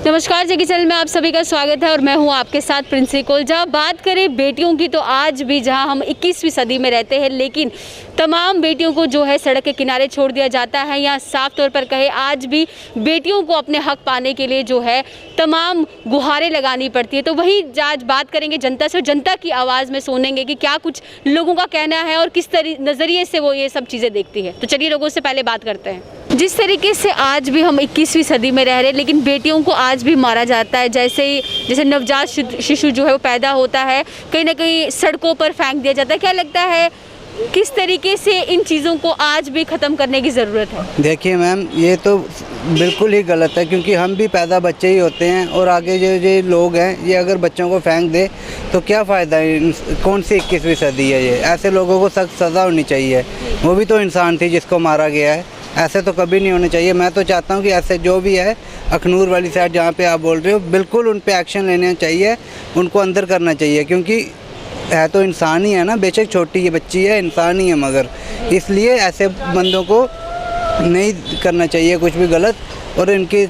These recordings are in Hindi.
नमस्कार, जगी चैनल में आप सभी का स्वागत है और मैं हूं आपके साथ प्रिंसी कोल। जहाँ बात करें बेटियों की तो आज भी जहां हम 21वीं सदी में रहते हैं, लेकिन तमाम बेटियों को जो है सड़क के किनारे छोड़ दिया जाता है, या साफ तौर पर कहे आज भी बेटियों को अपने हक पाने के लिए जो है तमाम गुहारें लगानी पड़ती है। तो वही आज बात करेंगे जनता से और जनता की आवाज़ में सुनेंगे कि क्या कुछ लोगों का कहना है और किस नज़रिए से वो ये सब चीज़ें देखती है। तो चलिए लोगों से पहले बात करते हैं। जिस तरीके से आज भी हम 21वीं सदी में रह रहे हैं, लेकिन बेटियों को आज भी मारा जाता है। जैसे नवजात शिशु जो है वो पैदा होता है, कहीं ना कहीं सड़कों पर फेंक दिया जाता है। क्या लगता है किस तरीके से इन चीज़ों को आज भी ख़त्म करने की ज़रूरत है? देखिए मैम, ये तो बिल्कुल ही गलत है, क्योंकि हम भी पैदा बच्चे ही होते हैं और आगे जो लोग हैं ये अगर बच्चों को फेंक दे तो क्या फ़ायदा है। कौन सी 21वीं सदी है ये? ऐसे लोगों को सख्त सज़ा होनी चाहिए। वो भी तो इंसान थी जिसको मारा गया है, ऐसे तो कभी नहीं होने चाहिए। मैं तो चाहता हूँ कि ऐसे जो भी है अखनूर वाली साइड जहाँ पे आप बोल रहे हो, बिल्कुल उन पे एक्शन लेना चाहिए, उनको अंदर करना चाहिए, क्योंकि है तो इंसान ही है ना। बेशक छोटी ये बच्ची है, इंसान ही है, मगर इसलिए ऐसे बंदों को नहीं करना चाहिए कुछ भी गलत, और इनके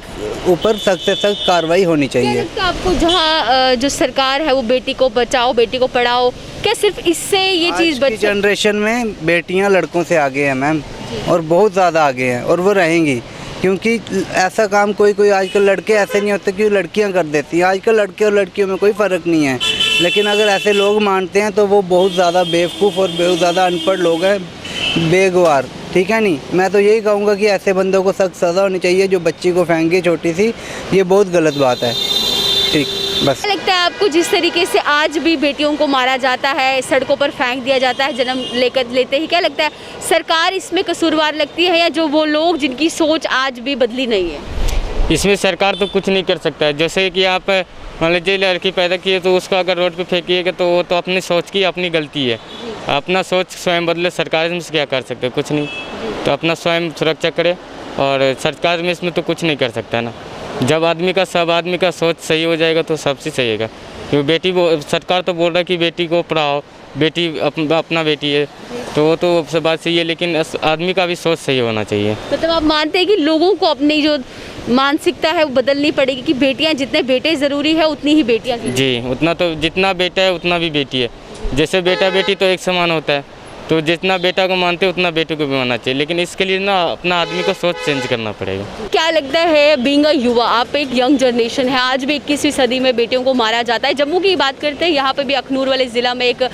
ऊपर सख्त से सख्त कार्रवाई होनी चाहिए। तो आपको जहाँ जो सरकार है वो बेटी को बचाओ बेटी को पढ़ाओ, क्या सिर्फ इससे ये चीज़ बच जनरेशन में बेटियां लड़कों से आगे हैं मैम, और बहुत ज़्यादा आगे हैं, और वो रहेंगी, क्योंकि ऐसा काम कोई आजकल लड़के ऐसे नहीं होते कि लड़कियां कर देती हैं। आजकल लड़के और लड़कियों में कोई फ़र्क नहीं है, लेकिन अगर ऐसे लोग मानते हैं तो वो बहुत ज़्यादा बेवकूफ़ और बहुत ज़्यादा अनपढ़ लोग हैं, बेगवार। ठीक है नहीं, मैं तो यही कहूँगा कि ऐसे बंदों को सख्त सज़ा होनी चाहिए जो बच्ची को फेंके छोटी सी। ये बहुत गलत बात है। ठीक, बस। क्या लगता है आपको जिस तरीके से आज भी बेटियों को मारा जाता है, सड़कों पर फेंक दिया जाता है जन्म लेते ही, क्या लगता है सरकार इसमें कसूरवार लगती है, या जो वो लोग जिनकी सोच आज भी बदली नहीं है? इसमें सरकार तो कुछ नहीं कर सकता है। जैसे कि आप मान लीजिए लड़की पैदा की है तो उसको अगर रोड पे फेंकिएगा तो वो तो अपनी सोच की अपनी गलती है। अपना सोच स्वयं बदले, सरकार इसमें क्या कर सकते, कुछ नहीं। तो अपना स्वयं सुरक्षा करे, और सरकार में इसमें तो कुछ नहीं कर सकता ना। जब सब आदमी का सोच सही हो जाएगा तो सबसे सही होगा। क्योंकि बेटी सरकार तो बोल रहा है कि बेटी को पढ़ाओ, बेटी अपना बेटी है, तो वो तो सब बात सही है, लेकिन आदमी का भी सोच सही होना चाहिए। मतलब आप मानते हैं कि लोगों को अपनी जो मानसिकता है वो बदलनी पड़ेगी कि बेटियां जितने बेटे ज़रूरी है उतनी ही बेटियां जी, उतना तो जितना बेटा है उतना भी बेटी है। जैसे बेटा बेटी तो एक समान होता है, तो जितना बेटा को मानते हैं उतना बेटे को भी मानना चाहिए, लेकिन इसके लिए ना अपना आदमी को सोच चेंज करना पड़ेगा। क्या लगता है बीइंग अ युवा, आप एक यंग जनरेशन है, आज भी 21वीं सदी में बेटियों को मारा जाता है। जम्मू की बात करते हैं, यहाँ पे भी अखनूर वाले ज़िला में एक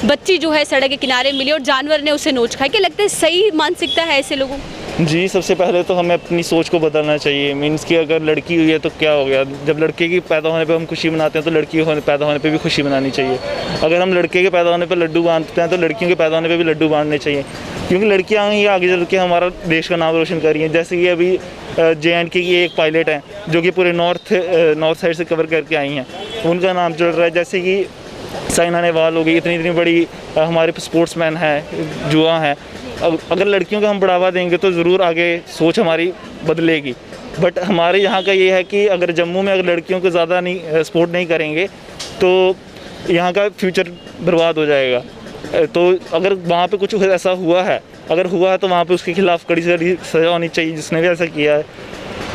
बच्ची जो है सड़क के किनारे मिली और जानवर ने उसे नोच खाया। क्या लगता है सही मानसिकता है ऐसे लोगों? जी, सबसे पहले तो हमें अपनी सोच को बदलना चाहिए। मीन्स कि अगर लड़की हुई है तो क्या हो गया, जब लड़के की पैदा होने पे हम खुशी मनाते हैं तो लड़की पैदा होने पे भी खुशी मनानी चाहिए। अगर हम लड़के के पैदा होने पे लड्डू बांधते हैं तो लड़कियों के पैदा होने पे भी लड्डू बांधने चाहिए, क्योंकि लड़कियाँ ही आगे चल के हमारा देश का नाम रोशन कर रही हैं। जैसे कि अभी JNK की एक पायलट हैं जो कि पूरे नॉर्थ साइड से कवर करके आई हैं, उनका नाम चल रहा है। जैसे कि साइना नेहवाल हो गई, इतनी बड़ी हमारे स्पोर्ट्समैन हैं, जुआ हैं। अगर लड़कियों को हम बढ़ावा देंगे तो ज़रूर आगे सोच हमारी बदलेगी। बट हमारे यहाँ का ये है कि अगर जम्मू में अगर लड़कियों को ज़्यादा नहीं सपोर्ट नहीं करेंगे तो यहाँ का फ्यूचर बर्बाद हो जाएगा। तो अगर वहाँ पे कुछ ऐसा हुआ है तो वहाँ पे उसके खिलाफ़ कड़ी से सज़ा होनी चाहिए जिसने भी ऐसा किया है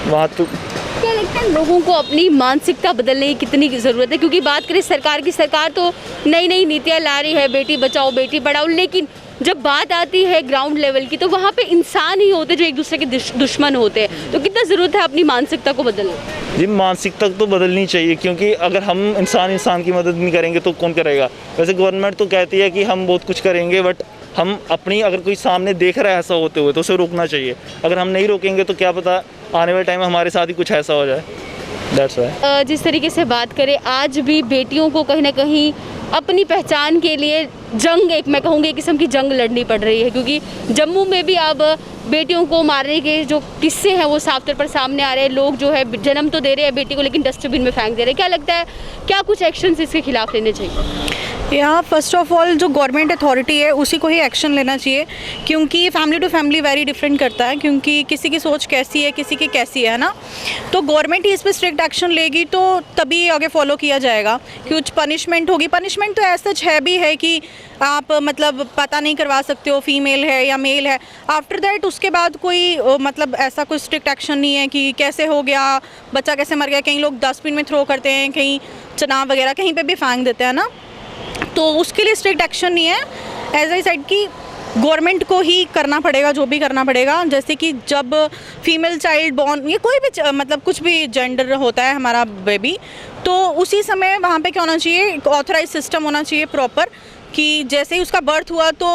वहाँ। तो क्या लगता है लोगों को अपनी मानसिकता बदलने की कितनी ज़रूरत है? क्योंकि बात करें सरकार की, सरकार तो नई नीतियाँ ला रही है, बेटी बचाओ बेटी पढ़ाओ, लेकिन जब बात आती है ग्राउंड लेवल की तो वहाँ पे इंसान ही होते जो एक दूसरे के दुश्मन होते हैं। तो कितना ज़रूरत है अपनी मानसिकता को बदलने? जी, मानसिकता तो बदलनी चाहिए, क्योंकि अगर हम इंसान की मदद नहीं करेंगे तो कौन करेगा। वैसे गवर्नमेंट तो कहती है कि हम बहुत कुछ करेंगे, बट हम अपनी अगर कोई सामने देख रहा है ऐसा होते हुए तो उसे रोकना चाहिए। अगर हम नहीं रोकेंगे तो क्या पता आने वाले टाइम में हमारे साथ ही कुछ ऐसा हो जाए। दैट्स व्हाई जिस तरीके से बात करें, आज भी बेटियों को कहीं ना कहीं अपनी पहचान के लिए जंग, एक मैं कहूँगी एक किस्म की जंग लड़नी पड़ रही है, क्योंकि जम्मू में भी अब बेटियों को मारने के जो किस्से हैं वो साफ तौर पर सामने आ रहे हैं। लोग जो है जन्म तो दे रहे हैं बेटी को, लेकिन डस्टबिन में फेंक दे रहे हैं। क्या लगता है क्या कुछ एक्शन इसके खिलाफ लेने चाहिए? यहाँ फर्स्ट ऑफ ऑल जो गवर्नमेंट अथॉरिटी है उसी को ही एक्शन लेना चाहिए, क्योंकि family to family very different करता है, क्योंकि किसी की सोच कैसी है, किसी की कैसी है ना। तो गवर्नमेंट ही इस पर स्ट्रिक्ट एक्शन लेगी तो तभी आगे फॉलो किया जाएगा। कुछ पनिशमेंट होगी, पनिशमेंट तो ऐसा है भी है कि आप मतलब पता नहीं करवा सकते हो फीमेल है या मेल है। आफ्टर दैट उसके बाद कोई मतलब ऐसा कोई स्ट्रिक्ट एक्शन नहीं है कि कैसे हो गया, बच्चा कैसे मर गया। कई लोग डस्टबिन में थ्रो करते हैं, कहीं चनाव वगैरह कहीं पे भी फेंक देते हैं ना, तो उसके लिए स्ट्रिक्ट एक्शन नहीं है। एज आई सेड कि गवर्नमेंट को ही करना पड़ेगा जो भी करना पड़ेगा। जैसे कि जब फीमेल चाइल्ड बॉर्न या कोई भी मतलब कुछ भी जेंडर होता है हमारा बेबी, तो उसी समय वहाँ पे क्या होना चाहिए, ऑथराइज सिस्टम होना चाहिए प्रॉपर, कि जैसे ही उसका बर्थ हुआ तो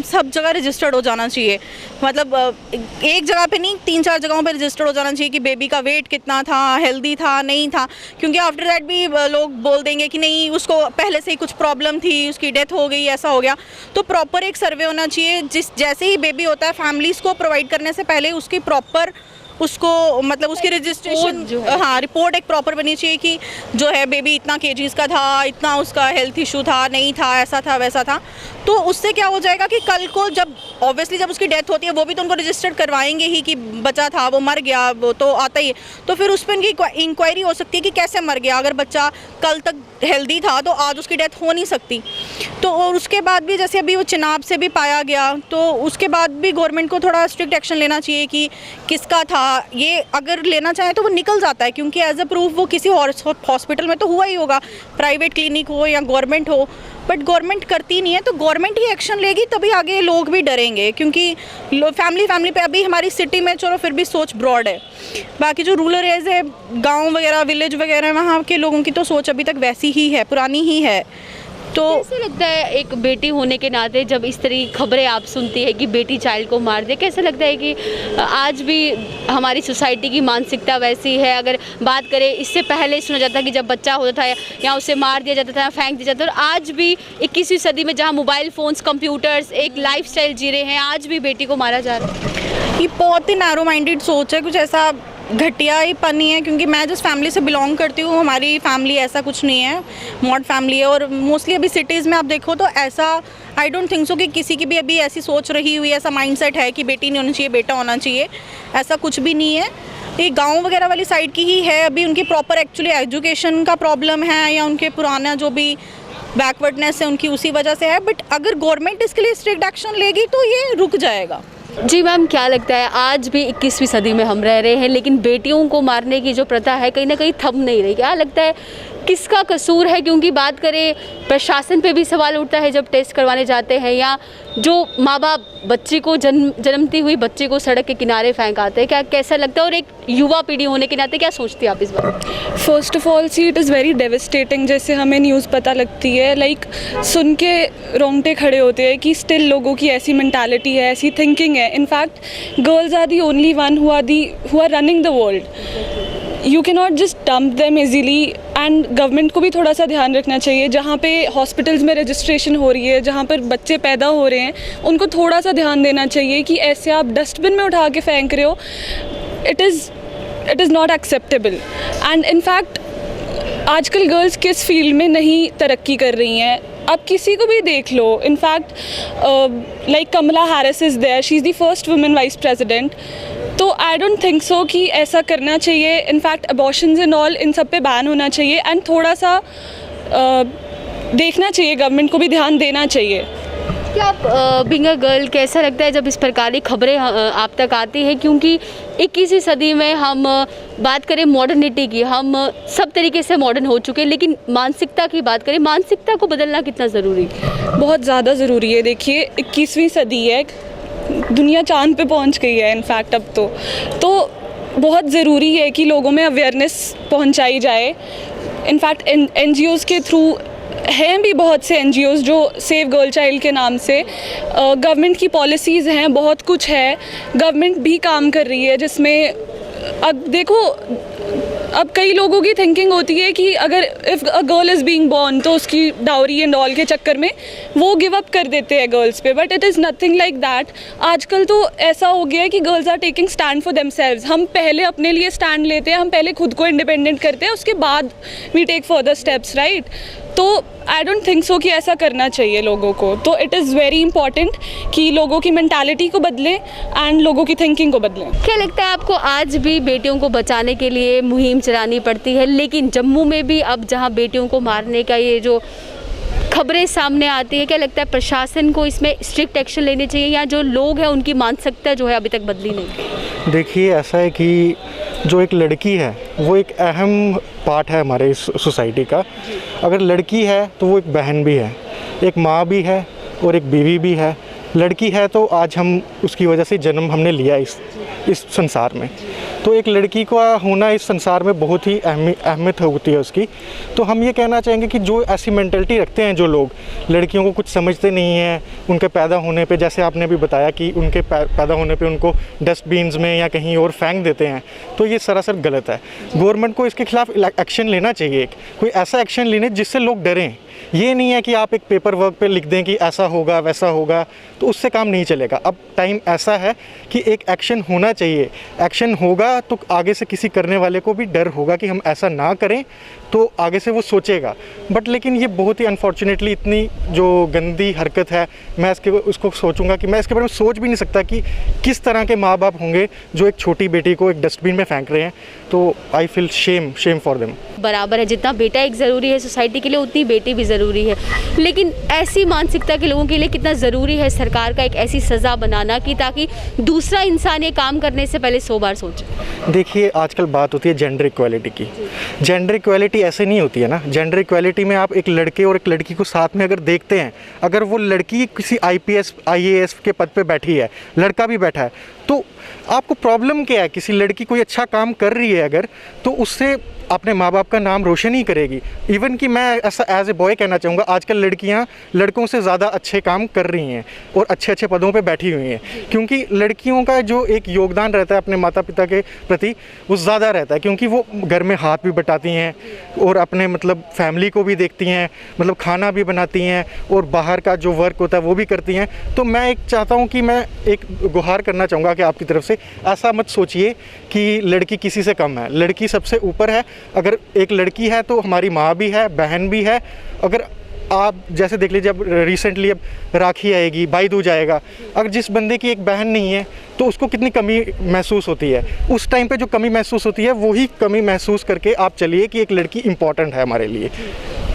सब जगह रजिस्टर्ड हो जाना चाहिए। मतलब एक जगह पे नहीं, 3-4 जगहों पे रजिस्टर्ड हो जाना चाहिए कि बेबी का वेट कितना था, हेल्दी था नहीं था। क्योंकि आफ्टर दैट भी लोग बोल देंगे कि नहीं उसको पहले से ही कुछ प्रॉब्लम थी, उसकी डेथ हो गई, ऐसा हो गया। तो प्रॉपर एक सर्वे होना चाहिए। जैसे ही बेबी होता है फैमिलीज़ को प्रोवाइड करने से पहले उसकी प्रॉपर उसको मतलब उसकी रजिस्ट्रेशन जो है, हाँ रिपोर्ट एक प्रॉपर बनी चाहिए कि जो है बेबी इतना केजीज़ का था, इतना उसका हेल्थ इशू था, नहीं था, ऐसा था वैसा था। तो उससे क्या हो जाएगा कि कल को जब ऑब्वियसली जब उसकी डेथ होती है वो भी तो उनको रजिस्टर्ड करवाएंगे ही कि बच्चा था वो मर गया, वो तो आता ही है। तो फिर उस पर इनकी इंक्वायरी हो सकती है कि कैसे मर गया। अगर बच्चा कल तक हेल्दी था तो आज उसकी डेथ हो नहीं सकती। तो और उसके बाद भी जैसे अभी वो चिनाब से भी पाया गया, तो उसके बाद भी गवर्नमेंट को थोड़ा स्ट्रिक्ट एक्शन लेना चाहिए कि किसका था। ये अगर लेना चाहे तो वो निकल जाता है, क्योंकि एज अ प्रूफ वो किसी हॉस्पिटल में तो हुआ ही होगा, प्राइवेट क्लिनिक हो या गवर्नमेंट हो, बट गवर्नमेंट करती नहीं है। तो गवर्नमेंट ही एक्शन लेगी तभी आगे लोग भी डरेंगे, क्योंकि फैमिली पे अभी हमारी सिटी में चलो फिर भी सोच ब्रॉड है। बाकी जो रूरल एरियाज है, गांव वगैरह विलेज वगैरह, वहाँ के लोगों की तो सोच अभी तक वैसी ही है, पुरानी ही है। तो कैसे लगता है एक बेटी होने के नाते जब इस तरह की खबरें आप सुनती है कि बेटी चाइल्ड को मार दे, कैसा लगता है कि आज भी हमारी सोसाइटी की मानसिकता वैसी है? अगर बात करें इससे पहले सुना जाता कि जब बच्चा होता था या उसे मार दिया जाता था या फेंक दिया जाता था, और आज भी 21वीं सदी में जहाँ मोबाइल फ़ोन्स, कंप्यूटर्स, एक लाइफस्टाइल जी रहे हैं, आज भी बेटी को मारा जा रहा है। ये बहुत ही नैरो माइंडेड सोच है, कुछ ऐसा घटिया ही पनी है। क्योंकि मैं जिस फैमिली से बिलोंग करती हूँ, हमारी फैमिली ऐसा कुछ नहीं है, मॉड फैमिली है। और मोस्टली अभी सिटीज़ में आप देखो तो ऐसा आई डोंट थिंक सो कि किसी की भी अभी ऐसी सोच रही हुई, ऐसा माइंडसेट है कि बेटी नहीं होनी चाहिए, बेटा होना चाहिए, ऐसा कुछ भी नहीं है। ये गांव वगैरह वाली साइड की ही है। अभी उनकी प्रॉपर एक्चुअली एजुकेशन का प्रॉब्लम है या उनके पुराना जो भी बैकवर्डनेस है उनकी उसी वजह से है। बट अगर गवर्नमेंट इसके लिए स्ट्रिक्ट एक्शन लेगी तो ये रुक जाएगा। जी मैम, क्या लगता है आज भी 21वीं सदी में हम रह रहे हैं, लेकिन बेटियों को मारने की जो प्रथा है कहीं ना कहीं थम नहीं रही? क्या लगता है किसका कसूर है? क्योंकि बात करें प्रशासन पे भी सवाल उठता है जब टेस्ट करवाने जाते हैं, या जो माँ बाप बच्ची को जन्मती हुई बच्ची को सड़क के किनारे फेंक आते हैं। क्या कैसा लगता है, और एक युवा पीढ़ी होने के नाते क्या सोचती है आप इस बार? First of all see it is very devastating. जैसे हमें न्यूज़ पता लगती है, लाइक सुन के रोंगटे खड़े होते हैं कि स्टिल लोगों की ऐसी मेंटालिटी है, ऐसी थिंकिंग है। In fact girls are the only one who are running the world. You can not just dump them easily. And government को भी थोड़ा सा ध्यान रखना चाहिए, जहाँ पे हॉस्पिटल्स में रजिस्ट्रेशन हो रही है, जहाँ पर बच्चे पैदा हो रहे हैं, उनको थोड़ा सा ध्यान देना चाहिए कि ऐसे आप डस्टबिन में उठा के फेंक रहे हो, it is not acceptable. And in fact आजकल गर्ल्स किस फील्ड में नहीं तरक्की कर रही हैं, आप किसी को भी देख लो। In fact like Kamala Harris is there, she is the first women vice president. तो आई डोंट थिंक सो कि ऐसा करना चाहिए। इनफैक्ट अबॉर्शंस एंड ऑल, इन सब पे बैन होना चाहिए। एंड थोड़ा सा देखना चाहिए, गवर्नमेंट को भी ध्यान देना चाहिए। क्या आप बीइंग अ गर्ल कैसा लगता है जब इस प्रकार की खबरें आप तक आती है? क्योंकि 21वीं सदी में हम बात करें मॉडर्निटी की, हम सब तरीके से मॉडर्न हो चुके हैं, लेकिन मानसिकता की बात करें, मानसिकता को बदलना कितना ज़रूरी है? बहुत ज़्यादा ज़रूरी है। देखिए 21वीं सदी है, दुनिया चांद पे पहुंच गई है इनफैक्ट अब तो बहुत ज़रूरी है कि लोगों में अवेयरनेस पहुंचाई जाए। इनफैक्ट NGOs के थ्रू हैं भी बहुत से NGOs जो सेव गर्ल चाइल्ड के नाम से, गवर्नमेंट की पॉलिसीज़ हैं, बहुत कुछ है, गवर्नमेंट भी काम कर रही है जिसमें अब देखो अब कई लोगों की थिंकिंग होती है कि अगर if a girl is being born तो उसकी डाउरी एंड ऑल के चक्कर में वो गिव अप कर देते हैं गर्ल्स पे, but it is nothing like that. आजकल तो ऐसा हो गया है कि girls are taking stand for themselves. हम पहले अपने लिए स्टैंड लेते हैं, हम पहले खुद को इंडिपेंडेंट करते हैं, उसके बाद we take further steps, right? तो आई डोंट थिंक सो कि ऐसा करना चाहिए लोगों को। तो इट इज़ वेरी इंपॉर्टेंट कि लोगों की मेंटालिटी को बदलें एंड लोगों की थिंकिंग को बदलें। क्या लगता है आपको आज भी बेटियों को बचाने के लिए मुहिम चलानी पड़ती है, लेकिन जम्मू में भी अब जहां बेटियों को मारने का ये जो खबरें सामने आती है, क्या लगता है प्रशासन को इसमें स्ट्रिक्ट एक्शन लेने चाहिए या जो लोग हैं उनकी मानसिकता जो है अभी तक बदली नहीं? देखिए, ऐसा है कि जो एक लड़की है वो एक अहम पार्ट है हमारे इस सोसाइटी का। अगर लड़की है तो वो एक बहन भी है, एक माँ भी है और एक बीवी भी है। लड़की है तो आज हम उसकी वजह से जन्म हमने लिया इस संसार में, तो एक लड़की का होना इस संसार में बहुत ही अहमियत होती है उसकी। तो हम ये कहना चाहेंगे कि जो ऐसी मेंटलिटी रखते हैं जो लोग, लड़कियों को कुछ समझते नहीं हैं, उनके पैदा होने पे, जैसे आपने भी बताया कि उनके पैदा होने पे उनको डस्टबिन्स में या कहीं और फेंक देते हैं, तो ये सरासर गलत है। गवर्नमेंट को इसके खिलाफ एक्शन लेना चाहिए, कोई ऐसा एक्शन लेने जिससे लोग डरें। ये नहीं है कि आप एक पेपर वर्क पे लिख दें कि ऐसा होगा वैसा होगा, तो उससे काम नहीं चलेगा। अब टाइम ऐसा है कि एक एक्शन होना चाहिए। एक्शन होगा तो आगे से किसी करने वाले को भी डर होगा कि हम ऐसा ना करें, तो आगे से वो सोचेगा। बट लेकिन ये बहुत ही अनफॉर्चुनेटली इतनी जो गंदी हरकत है, मैं उसको सोचूंगा कि मैं इसके बारे में सोच भी नहीं सकता कि किस तरह के माँ बाप होंगे जो एक छोटी बेटी को एक डस्टबिन में फेंक रहे हैं। तो I feel shame for them. बराबर है, जितना बेटा एक ज़रूरी है सोसाइटी के लिए उतनी बेटी भी ज़रूरी है, लेकिन ऐसी मानसिकता के लोगों के लिए कितना ज़रूरी है सरकार का एक ऐसी सज़ा बनाना कि ताकि दूसरा इंसान ये काम करने से पहले 100 बार सोचे। देखिए, आजकल बात होती है जेंडर इक्वालिटी की। जेंडर इक्वालिटी ऐसे नहीं होती है ना। जेंडर इक्वालिटी में आप एक लड़के और एक लड़की को साथ में अगर देखते हैं, अगर वो लड़की किसी IPS IAS के पद पे बैठी है, लड़का भी बैठा है, तो आपको प्रॉब्लम क्या है? किसी लड़की कोई अच्छा काम कर रही है अगर, तो उससे अपने माँ बाप का नाम रोशन ही करेगी। इवन कि मैं ऐसा एज ए बॉय कहना चाहूँगा, आजकल लड़कियाँ लड़कों से ज़्यादा अच्छे काम कर रही हैं और अच्छे अच्छे पदों पे बैठी हुई हैं, क्योंकि लड़कियों का जो एक योगदान रहता है अपने माता पिता के प्रति वो ज़्यादा रहता है, क्योंकि वो घर में हाथ भी बटाती हैं और अपने मतलब फैमिली को भी देखती हैं, मतलब खाना भी बनाती हैं और बाहर का जो वर्क होता है वो भी करती हैं। तो मैं एक चाहता हूँ कि मैं एक गुहार करना चाहूँगा कि आपकी तरफ से ऐसा मत सोचिए कि लड़की किसी से कम है। लड़की सबसे ऊपर है। अगर एक लड़की है तो हमारी माँ भी है, बहन भी है। अगर आप जैसे देख लीजिए, अब रिसेंटली अब राखी आएगी, भाई दूज आएगा, अगर जिस बंदे की एक बहन नहीं है तो उसको कितनी कमी महसूस होती है। उस टाइम पे जो कमी महसूस होती है वही कमी महसूस करके आप चलिए कि एक लड़की इम्पॉर्टेंट है हमारे लिए।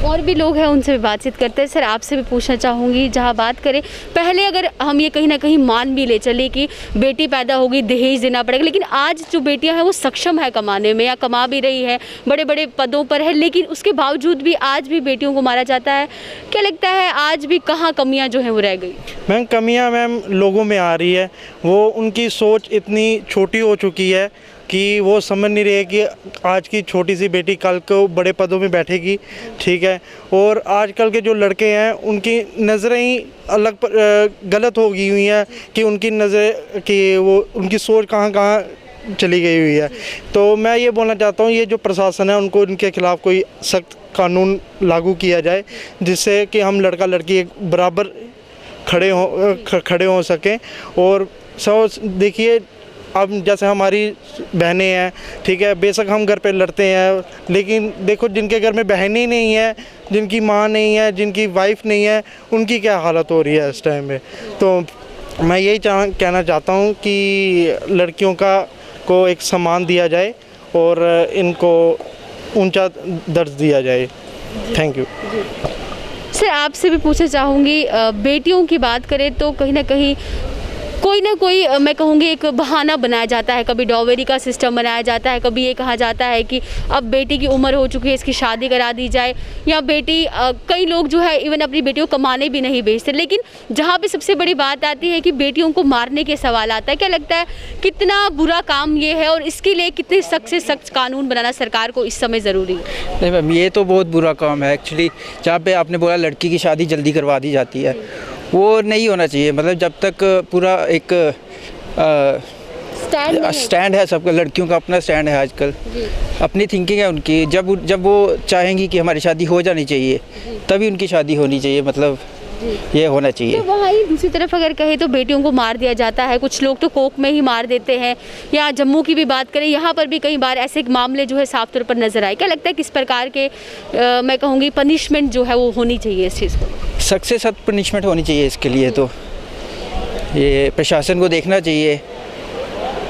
और भी लोग हैं, उनसे भी बातचीत करते हैं। सर, आपसे भी पूछना चाहूँगी, जहाँ बात करें पहले, अगर हम ये कहीं ना कहीं मान भी ले चले कि बेटी पैदा होगी दहेज देना पड़ेगा, लेकिन आज जो बेटियां हैं वो सक्षम है कमाने में या कमा भी रही है, बड़े बड़े पदों पर है, लेकिन उसके बावजूद भी आज भी बेटियों को मारा जाता है। क्या लगता है आज भी कहाँ कमियाँ जो हैं वो रह गई? मैम, कमियाँ लोगों में आ रही है। वो उनकी सोच इतनी छोटी हो चुकी है कि वो समझ नहीं रहे कि आज की छोटी सी बेटी कल को बड़े पदों में बैठेगी, ठीक है। और आजकल के जो लड़के हैं उनकी नज़रें ही अलग गलत हो गई हुई हैं कि उनकी नज़र कि वो उनकी सोच कहाँ चली गई हुई है। तो मैं ये बोलना चाहता हूँ, ये जो प्रशासन है उनको इनके खिलाफ़ कोई सख्त कानून लागू किया जाए, जिससे कि हम लड़का लड़की एक बराबर खड़े हो सकें। और देखिए, अब जैसे हमारी बहनें हैं, ठीक है, बेशक हम घर पे लड़ते हैं, लेकिन देखो जिनके घर में बहन ही नहीं है, जिनकी माँ नहीं है, जिनकी वाइफ नहीं है, उनकी क्या हालत हो रही है इस टाइम में। तो मैं यही कहना चाहता हूँ कि लड़कियों को एक सम्मान दिया जाए और इनको ऊंचा दर्जा दिया जाए। Thank you. सर, आपसे भी पूछना चाहूँगी, बेटियों की बात करें तो कहीं ना कहीं कोई ना कोई, मैं कहूँगी, एक बहाना बनाया जाता है। कभी डॉवेरी का सिस्टम बनाया जाता है, कभी ये कहा जाता है कि अब बेटी की उम्र हो चुकी है, इसकी शादी करा दी जाए, या बेटी कई लोग जो है इवन अपनी बेटियों को कमाने भी नहीं भेजते। लेकिन जहाँ पे सबसे बड़ी बात आती है कि बेटियों को मारने के सवाल आता है, क्या लगता है कितना बुरा काम ये है और इसके लिए कितने सख्त से सख्त कानून बनाना सरकार को इस समय ज़रूरी है? नहीं मैम, ये तो बहुत बुरा काम है एक्चुअली। जहाँ पे आपने बोला लड़की की शादी जल्दी करवा दी जाती है, वो नहीं होना चाहिए। मतलब जब तक पूरा एक स्टैंड है सबका, लड़कियों का अपना स्टैंड है आजकल, अपनी थिंकिंग है उनकी। जब वो चाहेंगी कि हमारी शादी हो जानी चाहिए, तभी उनकी शादी होनी चाहिए। मतलब ये होना चाहिए। तो वहीं दूसरी तरफ अगर कहें तो बेटियों को मार दिया जाता है, कुछ लोग तो कोक में ही मार देते हैं, या जम्मू की भी बात करें, यहाँ पर भी कई बार ऐसे मामले जो है साफ तौर पर नजर आए। क्या लगता है किस प्रकार के मैं कहूँगी पनिशमेंट जो है वो होनी चाहिए इस चीज़ को? सख्त से सख्त पनिशमेंट होनी चाहिए इसके लिए। तो ये प्रशासन को देखना चाहिए,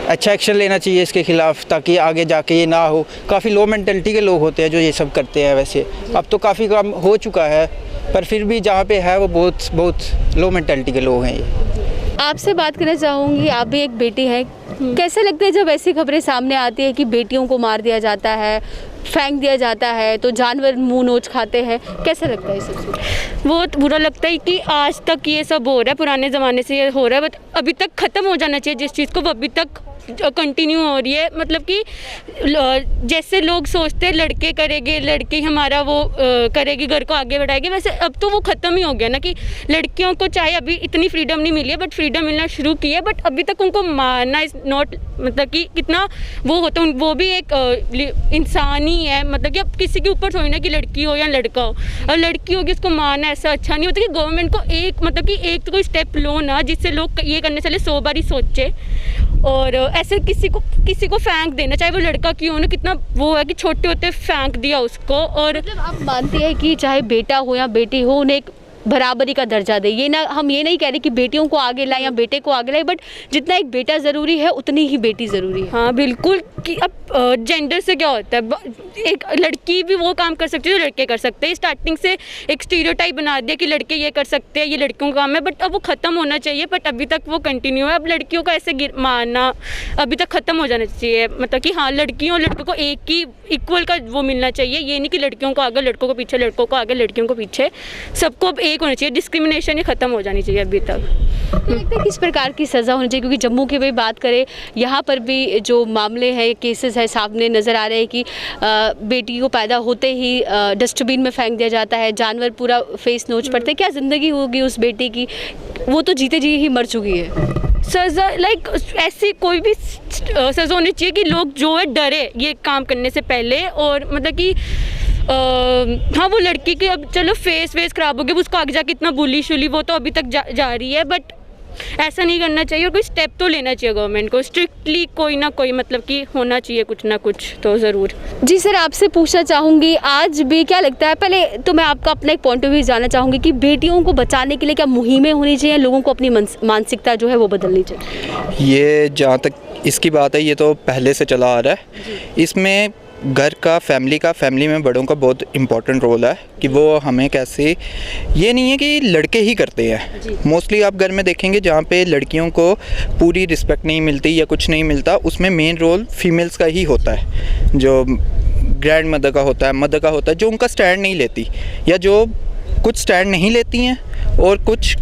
अच्छा एक्शन लेना चाहिए इसके खिलाफ, ताकि आगे जाके ये ना हो। काफ़ी लो मेंटलिटी के लोग होते हैं जो ये सब करते हैं। वैसे अब तो काफ़ी कम हो चुका है, पर फिर भी जहाँ पे है वो बहुत लो मेंटलिटी के लोग हैं ये। आपसे बात करना चाहूँगी, आप भी एक बेटी हैं, कैसे लगता है जब ऐसी खबरें सामने आती है कि बेटियों को मार दिया जाता है, फेंक दिया जाता है, तो जानवर मुंह नोच खाते हैं, कैसा लगता है ये सब? बहुत बुरा लगता है कि आज तक ये सब हो रहा है, पुराने ज़माने से ये हो रहा है, बट अभी तक ख़त्म हो जाना चाहिए जिस चीज़ को, वो अभी तक कंटिन्यू हो रही है। मतलब कि जैसे लोग सोचते हैं लड़के करेंगे, लड़की हमारा वो करेगी, घर को आगे बढ़ाएगी, वैसे अब तो वो ख़त्म ही हो गया ना कि लड़कियों को चाहे अभी इतनी फ्रीडम नहीं मिली है, बट फ्रीडम मिलना शुरू की है, बट अभी तक उनको मारना इज़ नॉट, मतलब कि कितना वो होता है, वो भी एक इंसान ही है। मतलब कि अब किसी के ऊपर थोड़ी ना कि लड़की हो या लड़का हो, और लड़की होगी उसको मारना ऐसा अच्छा नहीं होता। कि गवर्नमेंट को एक मतलब कि एक तो कोई स्टेप लो ना जिससे लोग ये करने से 100 बार ही सोचे, और ऐसे किसी को फेंक देना, चाहे वो लड़का क्यों ना, कितना वो है कि छोटे होते फेंक दिया उसको। और मतलब आप मानते हैं कि चाहे बेटा हो या बेटी हो, उन्हें एक बराबरी का दर्जा दे। ये ना, हम ये नहीं कह रहे कि बेटियों को आगे लाएं या बेटे को आगे लाएं, बट जितना एक बेटा ज़रूरी है उतनी ही बेटी ज़रूरी है। हाँ बिल्कुल, कि अब जेंडर से क्या होता है, एक लड़की भी वो काम कर सकती है जो लड़के कर सकते हैं। स्टार्टिंग से एक स्टीरियोटाइप बना दिया कि लड़के ये कर सकते हैं, ये लड़कियों का काम है, बट अब वो ख़त्म होना चाहिए, बट अभी तक वो कंटिन्यू है। अब लड़कियों का ऐसे मारना अभी तक ख़त्म हो जाना चाहिए। मतलब कि हाँ, लड़कियों और लड़कों को एक ही इक्वल का वो मिलना चाहिए। ये नहीं कि लड़कियों को आगे, लड़कों को पीछे, लड़कों को आगे, लड़कियों को पीछे, सबको अब एक होना चाहिए। डिस्क्रिमिनेशन ये ख़त्म हो जानी चाहिए अभी तक। लगता है किस प्रकार की सज़ा होनी चाहिए? क्योंकि जम्मू की भी बात करें, यहाँ पर भी जो मामले हैं, केसेस है, सामने नज़र आ रहे हैं कि बेटी को पैदा होते ही डस्टबिन में फेंक दिया जाता है, जानवर पूरा फेस नोच पड़ते हैं। क्या ज़िंदगी होगी उस बेटी की? वो तो जीते जी ही मर चुकी है। सज़ा लाइक ऐसी कोई भी सज़ा होनी चाहिए कि लोग जो है डरे ये काम करने से पहले। और मतलब कि हाँ, वो लड़की के अब चलो फेस ख़राब हो गया, उसको आगे जाके इतना बुली शुली वो तो अभी तक जा रही है, बट ऐसा नहीं करना चाहिए। और कोई स्टेप तो लेना चाहिए गवर्नमेंट को, स्ट्रिक्टली कोई ना कोई, मतलब कि होना चाहिए कुछ ना कुछ तो ज़रूर। जी सर, आपसे पूछना चाहूँगी, आज भी क्या लगता है, पहले तो मैं आपका अपना एक पॉइंट ऑफ व्यू जानना चाहूँगी कि बेटियों को बचाने के लिए क्या मुहिमें होनी चाहिए, लोगों को अपनी मानसिकता जो है वो बदलनी चाहिए? ये जहाँ तक इसकी बात है, ये तो पहले से चला आ रहा है। इसमें घर का, फैमिली में बड़ों का बहुत इम्पोर्टेंट रोल है कि वो हमें कैसे, ये नहीं है कि लड़के ही करते हैं। मोस्टली आप घर में देखेंगे जहाँ पे लड़कियों को पूरी रिस्पेक्ट नहीं मिलती या कुछ नहीं मिलता, उसमें मेन रोल फीमेल्स का ही होता है। जो ग्रैंड मदर का होता है, मदर का होता है, जो उनका स्टैंड नहीं लेती, या जो कुछ स्टैंड नहीं लेती हैं और कुछ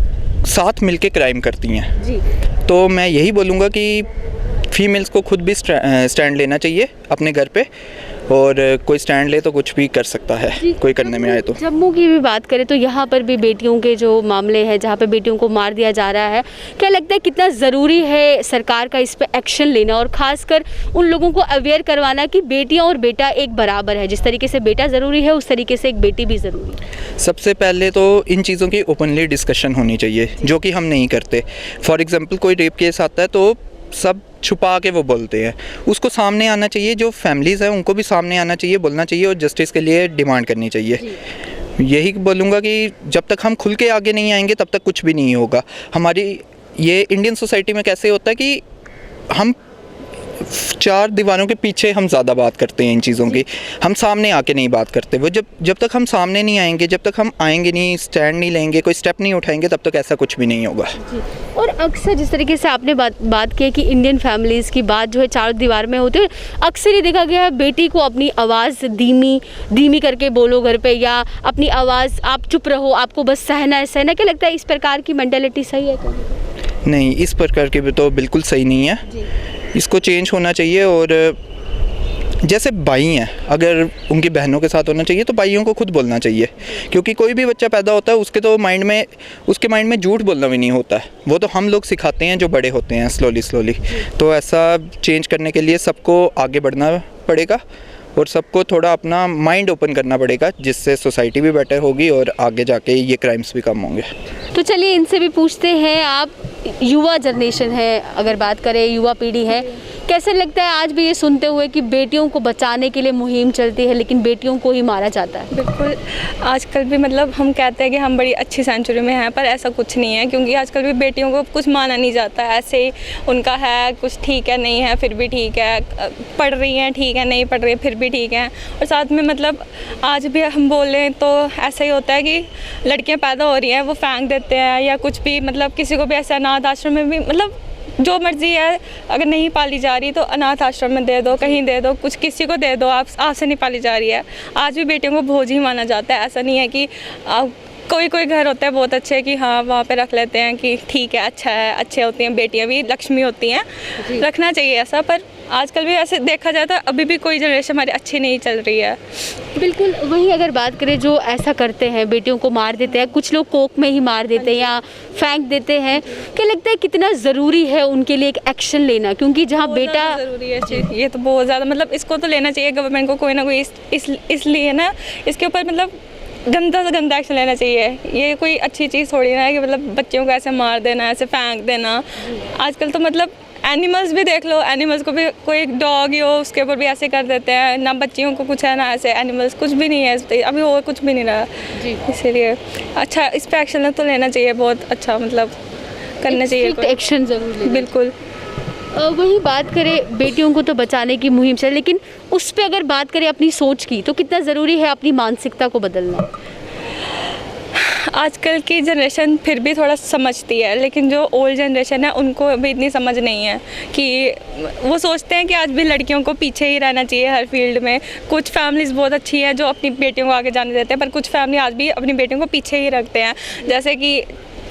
साथ मिलके क्राइम करती हैं। तो मैं यही बोलूँगा कि फीमेल्स को खुद भी स्टैंड लेना चाहिए अपने घर पे, और कोई स्टैंड ले तो कुछ भी कर सकता है कोई करने में आए तो। जम्मू की भी बात करें तो यहाँ पर भी बेटियों के जो मामले हैं, जहाँ पे बेटियों को मार दिया जा रहा है, क्या लगता है कितना ज़रूरी है सरकार का इस पे एक्शन लेना, और ख़ासकर उन लोगों को अवेयर करवाना कि बेटियाँ और बेटा एक बराबर है। जिस तरीके से बेटा ज़रूरी है, उस तरीके से एक बेटी भी ज़रूरी है। सबसे पहले तो इन चीज़ों की ओपनली डिस्कशन होनी चाहिए, जो कि हम नहीं करते। फॉर एग्ज़ाम्पल कोई रेप केस आता है तो सब छुपा के वो बोलते हैं, उसको सामने आना चाहिए। जो फैमिलीज़ हैं उनको भी सामने आना चाहिए, बोलना चाहिए, और जस्टिस के लिए डिमांड करनी चाहिए। यही बोलूँगा कि जब तक हम खुल के आगे नहीं आएंगे तब तक कुछ भी नहीं होगा। हमारी ये इंडियन सोसाइटी में कैसे होता है कि हम 4 दीवारों के पीछे हम ज़्यादा बात करते हैं इन चीज़ों की, हम सामने आके नहीं बात करते। वो जब तक हम सामने नहीं आएंगे, जब तक हम आएंगे नहीं, स्टैंड नहीं लेंगे, कोई स्टेप नहीं उठाएंगे, तब तक ऐसा कुछ भी नहीं होगा। और अक्सर जिस तरीके से आपने बात की कि इंडियन फैमिलीज़ की बात जो है 4 दीवार में होती है, अक्सर ये देखा गया है बेटी को अपनी आवाज़ धीमी करके बोलो घर पे, या अपनी आवाज़ आप चुप रहो, आपको बस सहना है। क्या लगता है इस प्रकार की मेंटालिटी सही है? नहीं, इस प्रकार की भी तो बिल्कुल सही नहीं है, इसको चेंज होना चाहिए। और जैसे भाई हैं, अगर उनकी बहनों के साथ होना चाहिए तो भाइयों को खुद बोलना चाहिए, क्योंकि कोई भी बच्चा पैदा होता है उसके माइंड में झूठ बोलना भी नहीं होता है। वो तो हम लोग सिखाते हैं जो बड़े होते हैं स्लोली। तो ऐसा चेंज करने के लिए सबको आगे बढ़ना पड़ेगा और सबको थोड़ा अपना माइंड ओपन करना पड़ेगा, जिससे सोसाइटी भी बेटर होगी और आगे जाके ये क्राइम्स भी कम होंगे। तो चलिए इनसे भी पूछते हैं, आप युवा जनरेशन है, अगर बात करें युवा पीढ़ी है, कैसे लगता है आज भी ये सुनते हुए कि बेटियों को बचाने के लिए मुहिम चलती है लेकिन बेटियों को ही मारा जाता है? बिल्कुल, आजकल भी मतलब हम कहते हैं कि हम बड़ी अच्छी सेंचुरी में हैं, पर ऐसा कुछ नहीं है, क्योंकि आजकल भी बेटियों को कुछ माना नहीं जाता है। ऐसे ही उनका है, कुछ ठीक है, नहीं है फिर भी ठीक है, पढ़ रही हैं ठीक है, नहीं पढ़ रही है फिर भी ठीक है। और साथ में मतलब आज भी हम बोलें तो ऐसा ही होता है कि लड़कियाँ पैदा हो रही हैं वो फेंक देते हैं या कुछ भी, मतलब किसी को भी ऐसे अनाथ आश्रम में भी, मतलब जो मर्जी है, अगर नहीं पाली जा रही तो अनाथ आश्रम में दे दो, कहीं दे दो, कुछ किसी को दे दो, आपसे नहीं पाली जा रही है। आज भी बेटियों को बोझ ही माना जाता है। ऐसा नहीं है कि कोई कोई घर होता है बहुत अच्छे कि हाँ वहाँ पे रख लेते हैं कि ठीक है, अच्छा है, अच्छे होती हैं बेटियाँ भी, लक्ष्मी होती हैं, रखना चाहिए ऐसा। पर आजकल भी ऐसे देखा जाए तो अभी भी कोई जनरेशन हमारी अच्छी नहीं चल रही है। बिल्कुल, वहीं अगर बात करें जो ऐसा करते हैं, बेटियों को मार देते हैं, कुछ लोग कोक में ही मार देते हैं या फेंक देते हैं, क्या लगता है कितना ज़रूरी है उनके लिए एक एक्शन लेना? क्योंकि जहाँ बेटा ज़रूरी है, ये तो बहुत ज़्यादा, मतलब इसको तो लेना चाहिए गवर्नमेंट को कोई ना कोई, इसलिए ना इसके ऊपर मतलब गंदा से गंदा एक्शन लेना चाहिए। ये कोई अच्छी चीज़ थोड़ी ना है कि मतलब बच्चों को ऐसे मार देना, ऐसे फेंक देना। आजकल तो मतलब एनिमल्स भी देख लो, एनिमल्स को भी कोई डॉग ही हो उसके ऊपर भी ऐसे कर देते हैं, ना बच्चियों को कुछ है ना ऐसे, एनिमल्स कुछ भी नहीं है अभी, और कुछ भी नहीं रहा जी। इसीलिए अच्छा इस पर एक्शन तो लेना चाहिए, बहुत अच्छा मतलब करना चाहिए, एक्शन ज़रूर। बिल्कुल। वही बात करें बेटियों को तो बचाने की मुहिम चल, लेकिन उस पर अगर बात करें अपनी सोच की, तो कितना ज़रूरी है अपनी मानसिकता को बदलना? आजकल की जनरेशन फिर भी थोड़ा समझती है, लेकिन जो ओल्ड जनरेशन है उनको अभी इतनी समझ नहीं है कि वो सोचते हैं कि आज भी लड़कियों को पीछे ही रहना चाहिए हर फील्ड में। कुछ फैमिलीज़ बहुत अच्छी हैं जो अपनी बेटियों को आगे जाने देते हैं, पर कुछ फैमिली आज भी अपनी बेटियों को पीछे ही रखते हैं। जैसे कि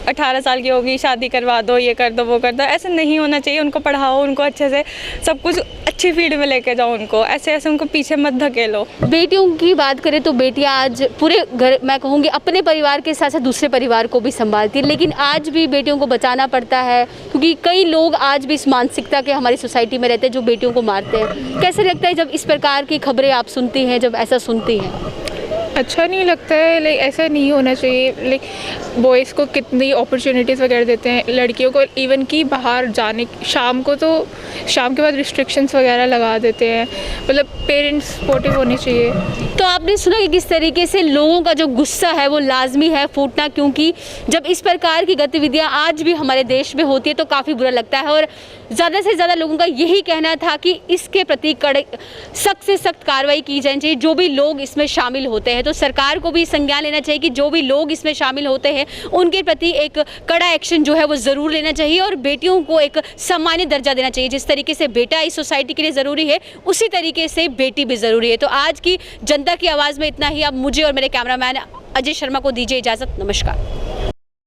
18 साल की होगी, शादी करवा दो, ये कर दो, वो कर दो, ऐसे नहीं होना चाहिए। उनको पढ़ाओ, उनको अच्छे से सब कुछ अच्छी फील्ड में लेके जाओ, उनको ऐसे उनको पीछे मत धकेलो। बेटियों की बात करें तो बेटियां आज पूरे घर, मैं कहूँगी अपने परिवार के साथ साथ दूसरे परिवार को भी संभालती है, लेकिन आज भी बेटियों को बचाना पड़ता है क्योंकि कई लोग आज भी इस मानसिकता के हमारी सोसाइटी में रहते हैं जो बेटियों को मारते हैं। कैसे लगता है जब इस प्रकार की खबरें आप सुनती हैं, जब ऐसा सुनती हैं? अच्छा नहीं लगता है, लाइक ऐसा नहीं होना चाहिए। लाइक बॉयज़ को कितनी अपॉर्चुनिटीज़ वगैरह देते हैं, लड़कियों को इवन कि बाहर जाने, शाम को तो शाम के बाद रिस्ट्रिक्शंस वगैरह लगा देते हैं। मतलब पेरेंट्स सपोर्टिव होने चाहिए। तो आपने सुना कि किस तरीके से लोगों का जो गुस्सा है वो लाजमी है फूटना, क्योंकि जब इस प्रकार की गतिविधियां आज भी हमारे देश में होती है तो काफ़ी बुरा लगता है। और ज़्यादा से ज़्यादा लोगों का यही कहना था कि इसके प्रति सख्त से सख्त कार्रवाई की जानी चाहिए जो भी लोग इसमें शामिल होते हैं। तो सरकार को भी संज्ञान लेना चाहिए कि जो भी लोग इसमें शामिल होते हैं उनके प्रति एक कड़ा एक्शन जो है वो ज़रूर लेना चाहिए और बेटियों को एक सामान्य दर्जा देना चाहिए। जिस तरीके से बेटा इस सोसाइटी के लिए ज़रूरी है उसी तरीके से बेटी भी ज़रूरी है। तो आज की जनता की आवाज़ में इतना ही। अब मुझे और मेरे कैमरामैन अजय शर्मा को दीजिए इजाज़त। नमस्कार।